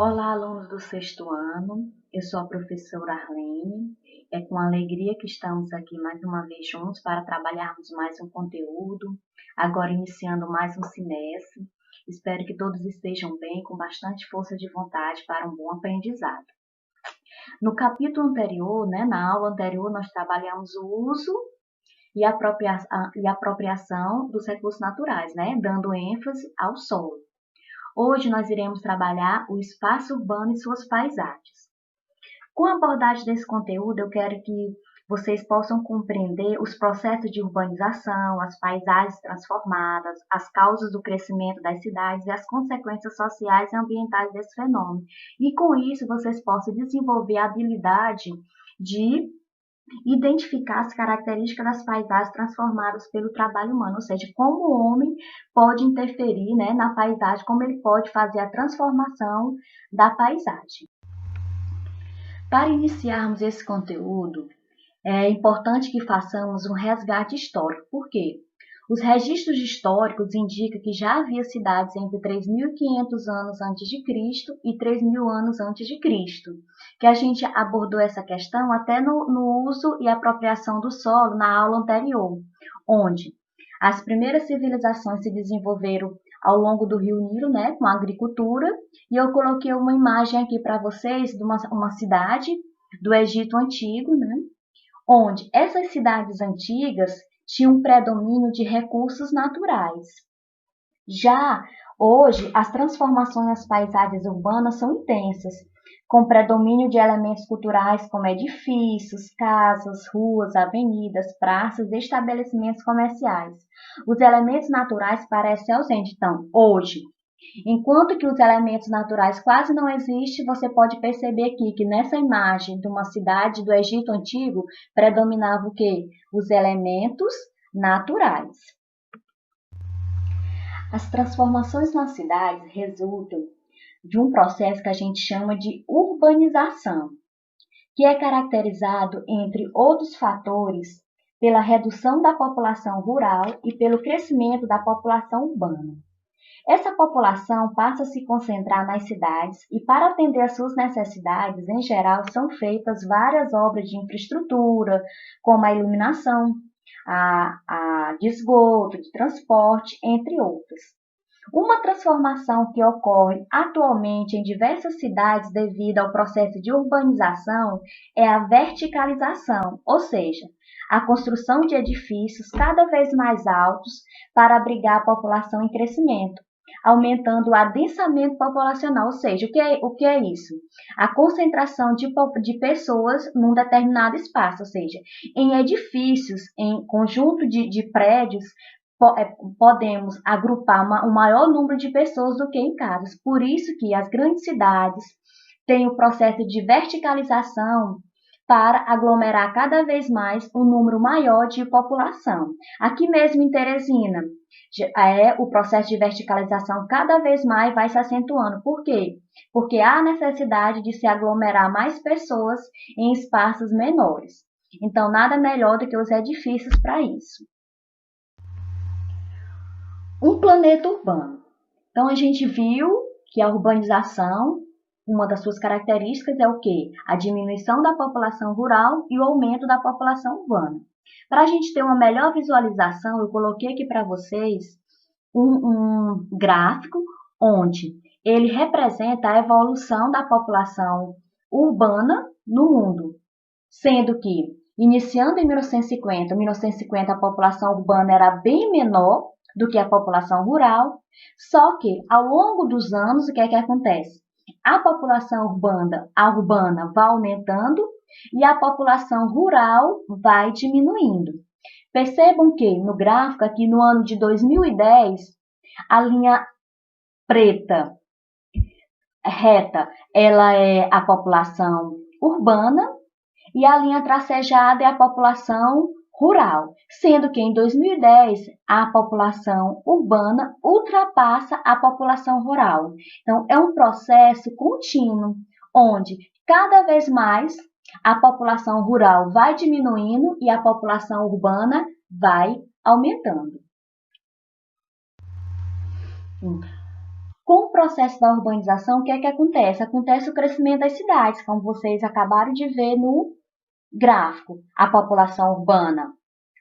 Olá, alunos do sexto ano. Eu sou a professora Arlene. É com alegria que estamos aqui mais uma vez juntos para trabalharmos mais um conteúdo, agora iniciando mais um semestre. Espero que todos estejam bem, com bastante força de vontade para um bom aprendizado. No capítulo anterior, na aula anterior, nós trabalhamos o uso e apropriação dos recursos naturais, dando ênfase ao solo. Hoje nós iremos trabalhar o espaço urbano e suas paisagens. Com a abordagem desse conteúdo, eu quero que vocês possam compreender os processos de urbanização, as paisagens transformadas, as causas do crescimento das cidades e as consequências sociais e ambientais desse fenômeno. E com isso, vocês possam desenvolver a habilidade de identificar as características das paisagens transformadas pelo trabalho humano, ou seja, como o homem pode interferir na paisagem, como ele pode fazer a transformação da paisagem. Para iniciarmos esse conteúdo, é importante que façamos um resgate histórico. Por quê? Os registros históricos indicam que já havia cidades entre 3.500 anos antes de Cristo e 3.000 anos antes de Cristo, que a gente abordou essa questão até no uso e apropriação do solo na aula anterior, onde as primeiras civilizações se desenvolveram ao longo do rio Nilo, com a agricultura, e eu coloquei uma imagem aqui para vocês de uma cidade do Egito Antigo, onde essas cidades antigas tinham um predomínio de recursos naturais. Já hoje, as transformações nas paisagens urbanas são intensas, com predomínio de elementos culturais como edifícios, casas, ruas, avenidas, praças e estabelecimentos comerciais. Os elementos naturais parecem ausentes. Então, hoje, enquanto que os elementos naturais quase não existem, você pode perceber aqui que nessa imagem de uma cidade do Egito Antigo predominava o quê? Os elementos naturais. As transformações nas cidades resultam de um processo que a gente chama de urbanização, que é caracterizado, entre outros fatores, pela redução da população rural e pelo crescimento da população urbana. Essa população passa a se concentrar nas cidades e, para atender às suas necessidades, em geral, são feitas várias obras de infraestrutura, como a iluminação, a de esgoto, de transporte, entre outras. Uma transformação que ocorre atualmente em diversas cidades devido ao processo de urbanização é a verticalização, ou seja, a construção de edifícios cada vez mais altos para abrigar a população em crescimento, aumentando o adensamento populacional, ou seja, o que é isso? A concentração de pessoas num determinado espaço, ou seja, em edifícios, em conjunto de prédios, podemos agrupar um maior número de pessoas do que em casas. Por isso que as grandes cidades têm o processo de verticalização para aglomerar cada vez mais um número maior de população. Aqui mesmo em Teresina, o processo de verticalização cada vez mais vai se acentuando. Por quê? Porque há necessidade de se aglomerar mais pessoas em espaços menores. Então, nada melhor do que os edifícios para isso. Um planeta urbano. Então, a gente viu que a urbanização, uma das suas características é o quê? A diminuição da população rural e o aumento da população urbana. Para a gente ter uma melhor visualização, eu coloquei aqui para vocês um gráfico onde ele representa a evolução da população urbana no mundo, sendo que, iniciando em 1950 a população urbana era bem menor do que a população rural, só que ao longo dos anos, o que é que acontece? A população urbana vai aumentando e a população rural vai diminuindo. Percebam que no gráfico aqui no ano de 2010, a linha preta reta, ela é a população urbana e a linha tracejada é a população rural, sendo que em 2010 a população urbana ultrapassa a população rural. Então, é um processo contínuo, onde cada vez mais a população rural vai diminuindo e a população urbana vai aumentando. Com o processo da urbanização, o que é que acontece? Acontece o crescimento das cidades, como vocês acabaram de ver no gráfico. A população urbana,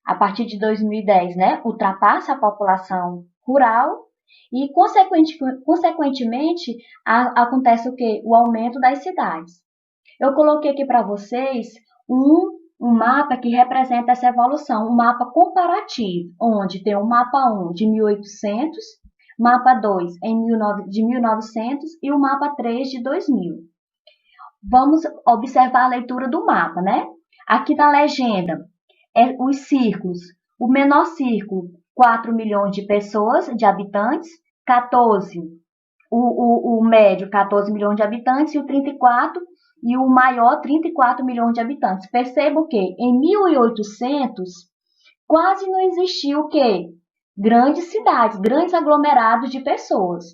a partir de 2010, né, ultrapassa a população rural e, consequentemente, acontece o quê? O aumento das cidades. Eu coloquei aqui para vocês um mapa que representa essa evolução, um mapa comparativo, onde tem o mapa 1 de 1800, mapa 2 de 1900 e o mapa 3 de 2000. Vamos observar a leitura do mapa, né? Aqui na legenda, os círculos. O menor círculo, 4 milhões de pessoas, de habitantes, 14, o médio, 14 milhões de habitantes, e o 34, e o maior, 34 milhões de habitantes. Perceba que em 1800 quase não existia o quê? Grandes cidades, grandes aglomerados de pessoas.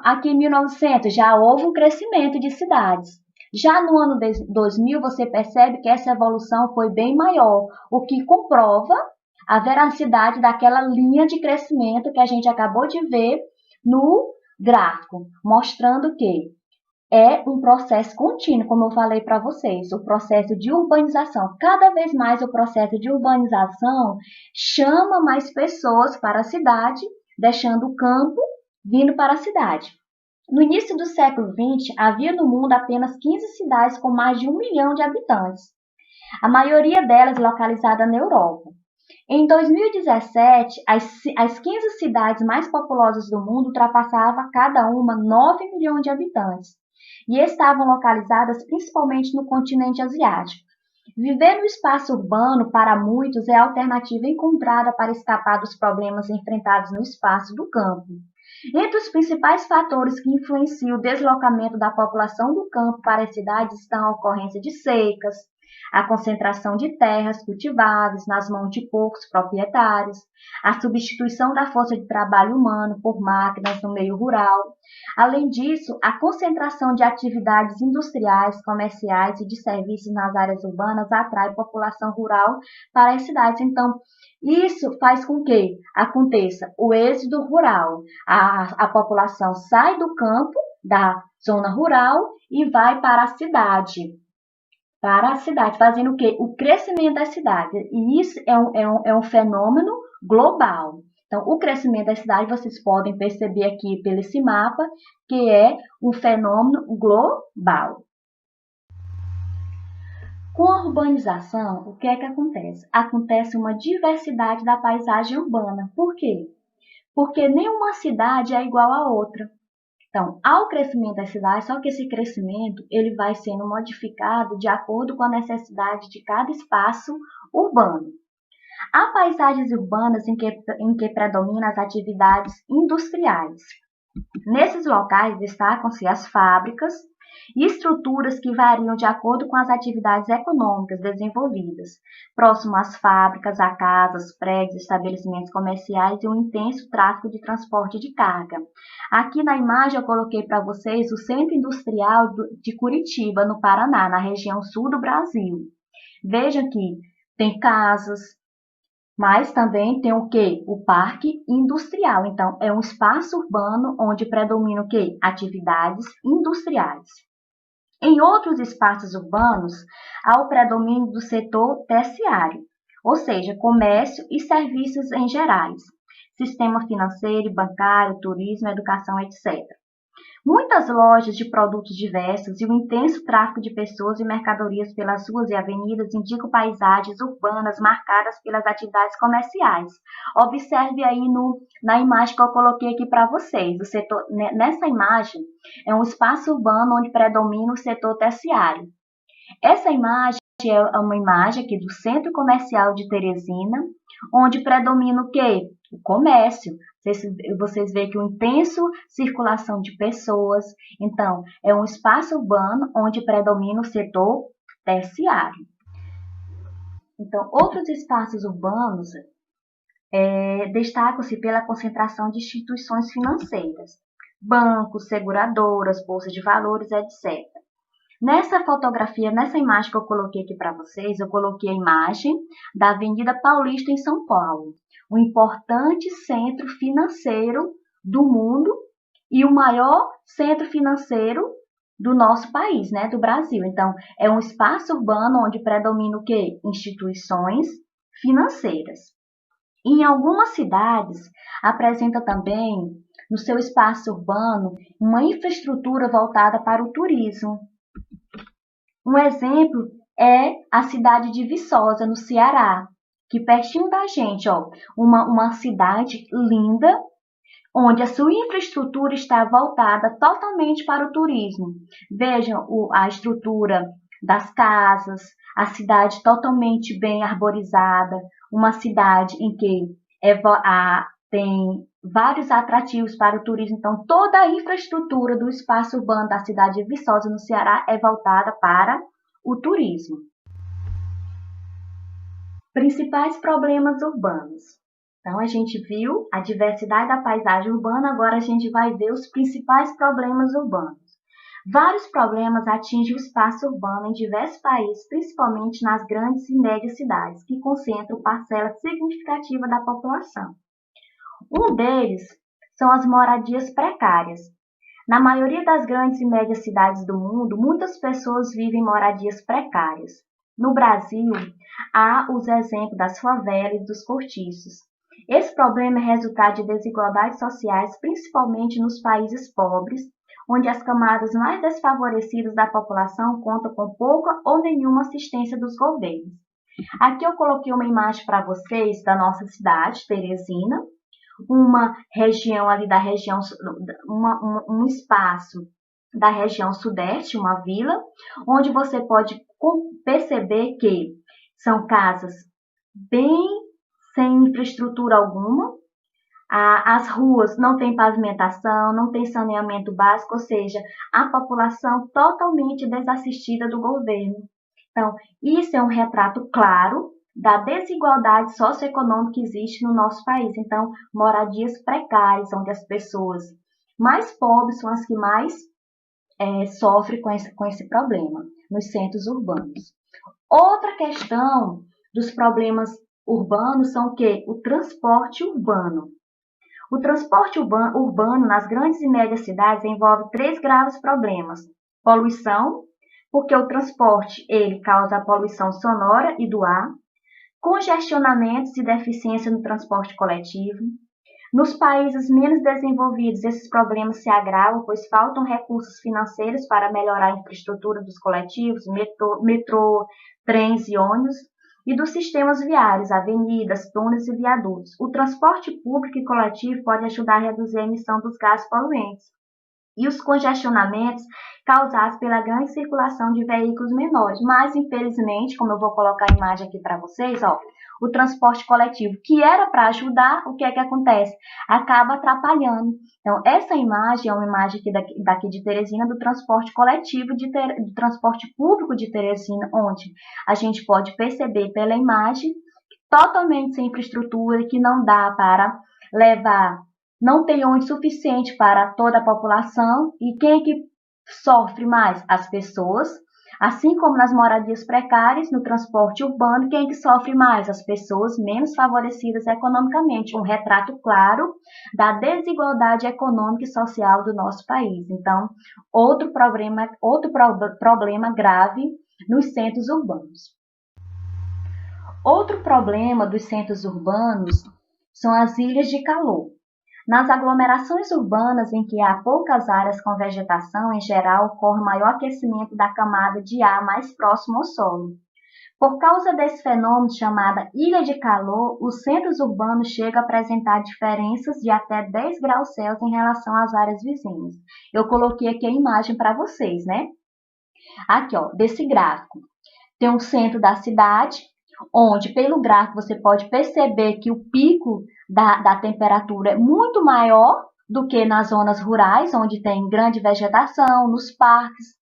Aqui em 1900 já houve um crescimento de cidades. Já no ano 2000 você percebe que essa evolução foi bem maior, o que comprova a veracidade daquela linha de crescimento que a gente acabou de ver no gráfico, mostrando que é um processo contínuo, como eu falei para vocês, o processo de urbanização. Cada vez mais o processo de urbanização chama mais pessoas para a cidade, deixando o campo, vindo para a cidade. No início do século XX, havia no mundo apenas 15 cidades com mais de 1 milhão de habitantes, a maioria delas localizada na Europa. Em 2017, as 15 cidades mais populosas do mundo ultrapassavam cada uma 9 milhões de habitantes e estavam localizadas principalmente no continente asiático. Viver no espaço urbano, para muitos, é a alternativa encontrada para escapar dos problemas enfrentados no espaço do campo. Entre os principais fatores que influenciam o deslocamento da população do campo para as cidades estão a ocorrência de secas, a concentração de terras cultiváveis nas mãos de poucos proprietários, a substituição da força de trabalho humano por máquinas no meio rural. Além disso, a concentração de atividades industriais, comerciais e de serviços nas áreas urbanas atrai população rural para as cidades. Então, isso faz com que aconteça o êxodo rural. A população sai do campo, da zona rural, e vai para a cidade. Fazendo o quê? O crescimento da cidade. E isso é um fenômeno global. Então, o crescimento da cidade, vocês podem perceber aqui pelo esse mapa, que é um fenômeno global. Com a urbanização, o que é que acontece? Acontece uma diversidade da paisagem urbana. Por quê? Porque nenhuma cidade é igual à outra. Então, há o crescimento das cidades, só que esse crescimento ele vai sendo modificado de acordo com a necessidade de cada espaço urbano. Há paisagens urbanas em que predominam as atividades industriais. Nesses locais destacam-se as fábricas e estruturas que variam de acordo com as atividades econômicas desenvolvidas, próximo às fábricas, a casas, prédios, estabelecimentos comerciais e um intenso tráfego de transporte de carga. Aqui na imagem eu coloquei para vocês o Centro Industrial de Curitiba, no Paraná, na região sul do Brasil. Vejam que tem casas, mas também tem o quê? O parque industrial. Então, é um espaço urbano onde predomina o quê? Atividades industriais. Em outros espaços urbanos, há o predomínio do setor terciário, ou seja, comércio e serviços em gerais, sistema financeiro, bancário, turismo, educação, etc. Muitas lojas de produtos diversos e o intenso tráfego de pessoas e mercadorias pelas ruas e avenidas indicam paisagens urbanas marcadas pelas atividades comerciais. Observe aí na imagem que eu coloquei aqui para vocês. Nessa imagem é um espaço urbano onde predomina o setor terciário. Essa imagem é uma imagem aqui do Centro Comercial de Teresina, onde predomina o quê? O comércio. Vocês veem que uma intensa circulação de pessoas. Então, é um espaço urbano onde predomina o setor terciário. Então, outros espaços urbanos destacam-se pela concentração de instituições financeiras, bancos, seguradoras, bolsas de valores, etc. Nessa fotografia, nessa imagem que eu coloquei aqui para vocês, eu coloquei a imagem da Avenida Paulista em São Paulo, um importante centro financeiro do mundo e o maior centro financeiro do nosso país, né, do Brasil. Então, é um espaço urbano onde predomina o quê? Instituições financeiras. Em algumas cidades, apresenta também, no seu espaço urbano, uma infraestrutura voltada para o turismo. Um exemplo é a cidade de Viçosa, no Ceará, que pertinho da gente, ó, uma cidade linda, onde a sua infraestrutura está voltada totalmente para o turismo. Vejam a estrutura das casas, a cidade totalmente bem arborizada, uma cidade em que tem vários atrativos para o turismo. Então, toda a infraestrutura do espaço urbano da cidade de Viçosa, no Ceará, é voltada para o turismo. Principais problemas urbanos. Então, a gente viu a diversidade da paisagem urbana, agora a gente vai ver os principais problemas urbanos. Vários problemas atingem o espaço urbano em diversos países, principalmente nas grandes e médias cidades, que concentram parcela significativa da população. Um deles são as moradias precárias. Na maioria das grandes e médias cidades do mundo, muitas pessoas vivem em moradias precárias. No Brasil, há os exemplos das favelas e dos cortiços. Esse problema é resultado de desigualdades sociais, principalmente nos países pobres, onde as camadas mais desfavorecidas da população contam com pouca ou nenhuma assistência dos governos. Aqui eu coloquei uma imagem para vocês da nossa cidade, Teresina, uma região ali da região, um espaço da região sudeste, uma vila, onde você pode perceber que são casas bem sem infraestrutura alguma, as ruas não têm pavimentação, não tem saneamento básico, ou seja, a população totalmente desassistida do governo. Então, isso é um retrato claro da desigualdade socioeconômica que existe no nosso país. Então, moradias precárias, onde as pessoas mais pobres são as que mais sofrem com esse problema, nos centros urbanos. Outra questão dos problemas urbanos são o quê? O transporte urbano. O transporte urbano nas grandes e médias cidades envolve 3 graves problemas. Poluição, porque o transporte ele causa a poluição sonora e do ar, congestionamentos e deficiência no transporte coletivo. Nos países menos desenvolvidos, esses problemas se agravam, pois faltam recursos financeiros para melhorar a infraestrutura dos coletivos, metrô, trens e ônibus, e dos sistemas viários, avenidas, túneis e viadutos. O transporte público e coletivo pode ajudar a reduzir a emissão dos gases poluentes e os congestionamentos causados pela grande circulação de veículos menores. Mas, infelizmente, como eu vou colocar a imagem aqui para vocês, ó, o transporte coletivo, que era para ajudar, o que é que acontece? Acaba atrapalhando. Então, essa imagem é uma imagem daqui de Teresina, do transporte coletivo, do transporte público de Teresina, onde a gente pode perceber pela imagem totalmente sem infraestrutura, que não dá para levar, não tem onde suficiente para toda a população. E quem é que sofre mais? As pessoas. Assim como nas moradias precárias, no transporte urbano, quem é que sofre mais? As pessoas menos favorecidas economicamente. Um retrato claro da desigualdade econômica e social do nosso país. Então, outro problema grave nos centros urbanos. Outro problema dos centros urbanos são as ilhas de calor. Nas aglomerações urbanas em que há poucas áreas com vegetação, em geral, ocorre maior aquecimento da camada de ar mais próximo ao solo. Por causa desse fenômeno chamado ilha de calor, os centros urbanos chegam a apresentar diferenças de até 10 graus Celsius em relação às áreas vizinhas. Eu coloquei aqui a imagem para vocês, né? Aqui, ó, desse gráfico. Tem um centro da cidade, onde pelo gráfico você pode perceber que o pico da temperatura é muito maior do que nas zonas rurais, onde tem grande vegetação, nos parques,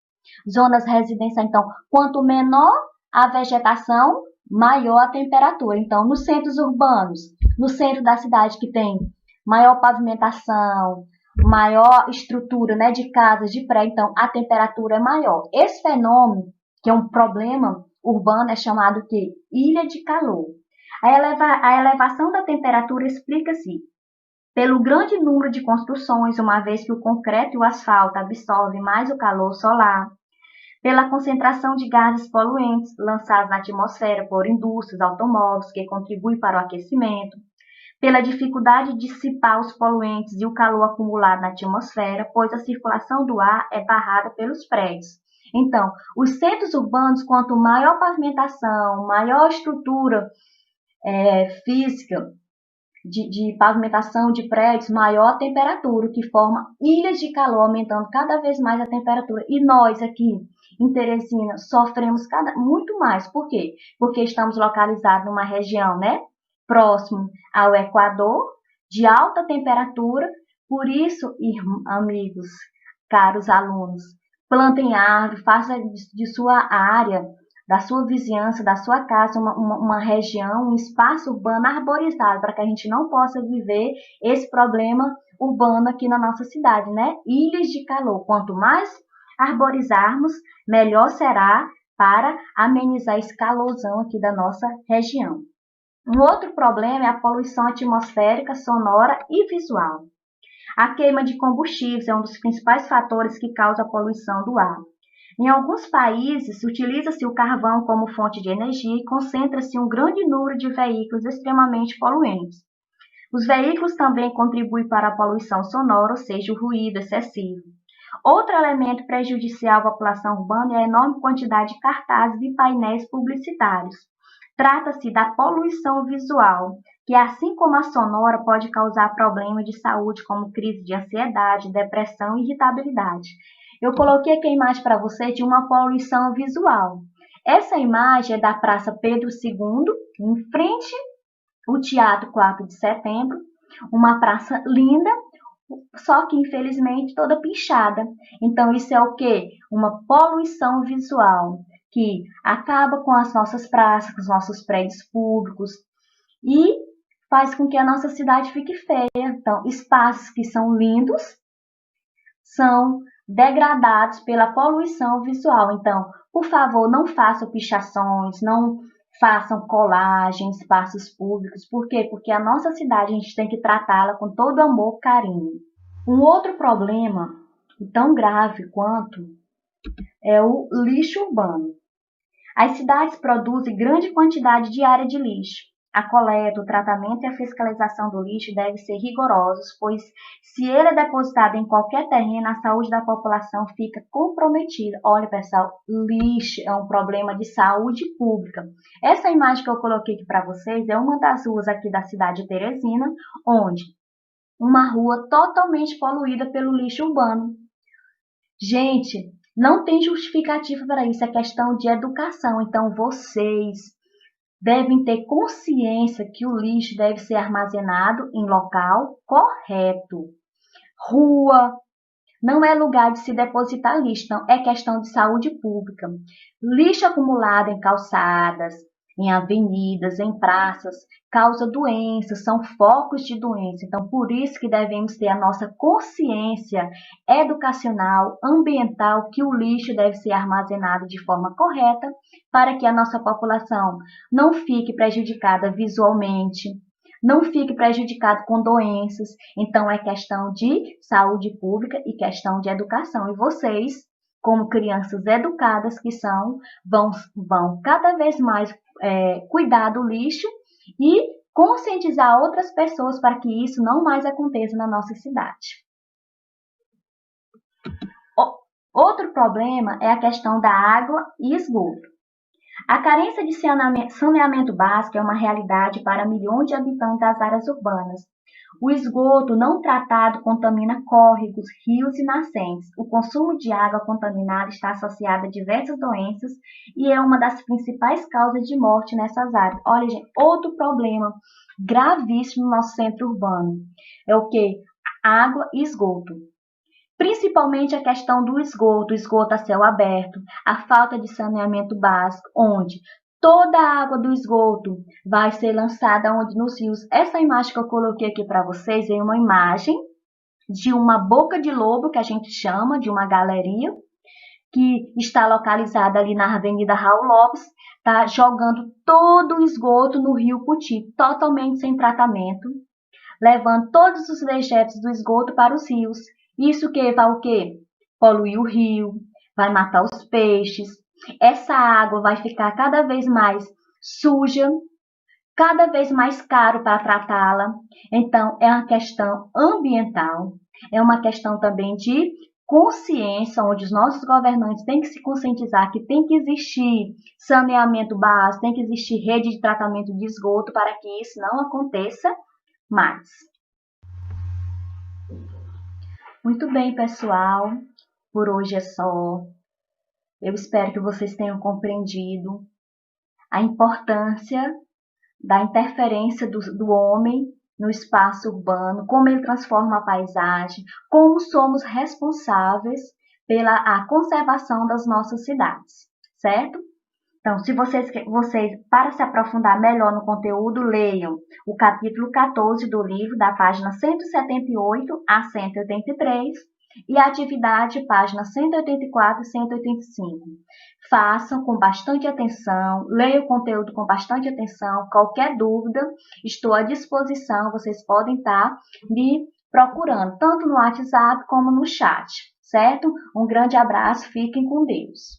zonas residenciais. Então, quanto menor a vegetação, maior a temperatura. Então, nos centros urbanos, no centro da cidade que tem maior pavimentação, maior estrutura, né, de casas, de prédio, então a temperatura é maior. Esse fenômeno, que é um problema urbano, é chamado de ilha de calor. A elevação da temperatura explica-se pelo grande número de construções, uma vez que o concreto e o asfalto absorvem mais o calor solar, pela concentração de gases poluentes lançados na atmosfera por indústrias, automóveis, que contribuem para o aquecimento, pela dificuldade de dissipar os poluentes e o calor acumulado na atmosfera, pois a circulação do ar é barrada pelos prédios. Então, os centros urbanos, quanto maior pavimentação, maior estrutura física de pavimentação de prédios, maior a temperatura, que forma ilhas de calor, aumentando cada vez mais a temperatura. E nós aqui em Teresina sofremos muito mais. Por quê? Porque estamos localizados numa região, próximo ao Equador, de alta temperatura. Por isso, amigos, caros alunos, plantem árvore, faça de sua área, da sua vizinhança, da sua casa, uma região, um espaço urbano arborizado, para que a gente não possa viver esse problema urbano aqui na nossa cidade, Ilhas de calor. Quanto mais arborizarmos, melhor será para amenizar esse calorzão aqui da nossa região. Um outro problema é a poluição atmosférica, sonora e visual. A queima de combustíveis é um dos principais fatores que causa a poluição do ar. Em alguns países, utiliza-se o carvão como fonte de energia e concentra-se um grande número de veículos extremamente poluentes. Os veículos também contribuem para a poluição sonora, ou seja, o ruído excessivo. Outro elemento prejudicial à população urbana é a enorme quantidade de cartazes e painéis publicitários. Trata-se da poluição visual, que assim como a sonora pode causar problemas de saúde como crise de ansiedade, depressão e irritabilidade. Eu coloquei aqui a imagem para você de uma poluição visual. Essa imagem é da Praça Pedro II, em frente ao Teatro 4 de Setembro, uma praça linda, só que infelizmente toda pichada. Então isso é o quê? Uma poluição visual, que acaba com as nossas praças, com os nossos prédios públicos e faz com que a nossa cidade fique feia. Então, espaços que são lindos são degradados pela poluição visual. Então, por favor, não façam pichações, não façam colagens, espaços públicos. Por quê? Porque a nossa cidade a gente tem que tratá-la com todo amor e carinho. Um outro problema, tão grave quanto, é o lixo urbano. As cidades produzem grande quantidade diária de lixo. A coleta, o tratamento e a fiscalização do lixo devem ser rigorosos, pois se ele é depositado em qualquer terreno, a saúde da população fica comprometida. Olha, pessoal, lixo é um problema de saúde pública. Essa imagem que eu coloquei aqui para vocês é uma das ruas aqui da cidade de Teresina, onde uma rua totalmente poluída pelo lixo urbano. Gente, não tem justificativa para isso, é questão de educação. Então, vocês devem ter consciência que o lixo deve ser armazenado em local correto. Rua não é lugar de se depositar lixo, então é questão de saúde pública. Lixo acumulado em calçadas, em avenidas, em praças, causa doenças, são focos de doença. Então, por isso que devemos ter a nossa consciência educacional, ambiental, que o lixo deve ser armazenado de forma correta para que a nossa população não fique prejudicada visualmente, não fique prejudicado com doenças. Então, é questão de saúde pública e questão de educação. E vocês, como crianças educadas que são, vão cada vez mais cuidar do lixo e conscientizar outras pessoas para que isso não mais aconteça na nossa cidade. Outro problema é a questão da água e esgoto. A carência de saneamento básico é uma realidade para milhões de habitantes das áreas urbanas. O esgoto não tratado contamina córregos, rios e nascentes. O consumo de água contaminada está associado a diversas doenças e é uma das principais causas de morte nessas áreas. Olha, gente, outro problema gravíssimo no nosso centro urbano é o quê? Água e esgoto. Principalmente a questão do esgoto a céu aberto, a falta de saneamento básico, onde toda a água do esgoto vai ser lançada nos rios. Essa imagem que eu coloquei aqui para vocês é uma imagem de uma boca de lobo, que a gente chama de uma galeria, que está localizada ali na Avenida Raul Lopes, tá jogando todo o esgoto no rio Puti, totalmente sem tratamento. levando todos os dejetos do esgoto para os rios. Isso que vai o quê? Poluir o rio, vai matar os peixes. Essa água vai ficar cada vez mais suja, cada vez mais caro para tratá-la. Então, é uma questão ambiental, é uma questão também de consciência, onde os nossos governantes têm que se conscientizar que tem que existir saneamento básico, tem que existir rede de tratamento de esgoto para que isso não aconteça mais. Muito bem, pessoal, por hoje é só. Eu espero que vocês tenham compreendido a importância da interferência do homem no espaço urbano, como ele transforma a paisagem, como somos responsáveis pela conservação das nossas cidades, certo? Então, se vocês, para se aprofundar melhor no conteúdo, leiam o capítulo 14 do livro, da página 178 a 183, e a atividade, página 184 e 185. Façam com bastante atenção, leiam o conteúdo com bastante atenção. Qualquer dúvida, estou à disposição, vocês podem estar me procurando, tanto no WhatsApp como no chat, certo? Um grande abraço, fiquem com Deus.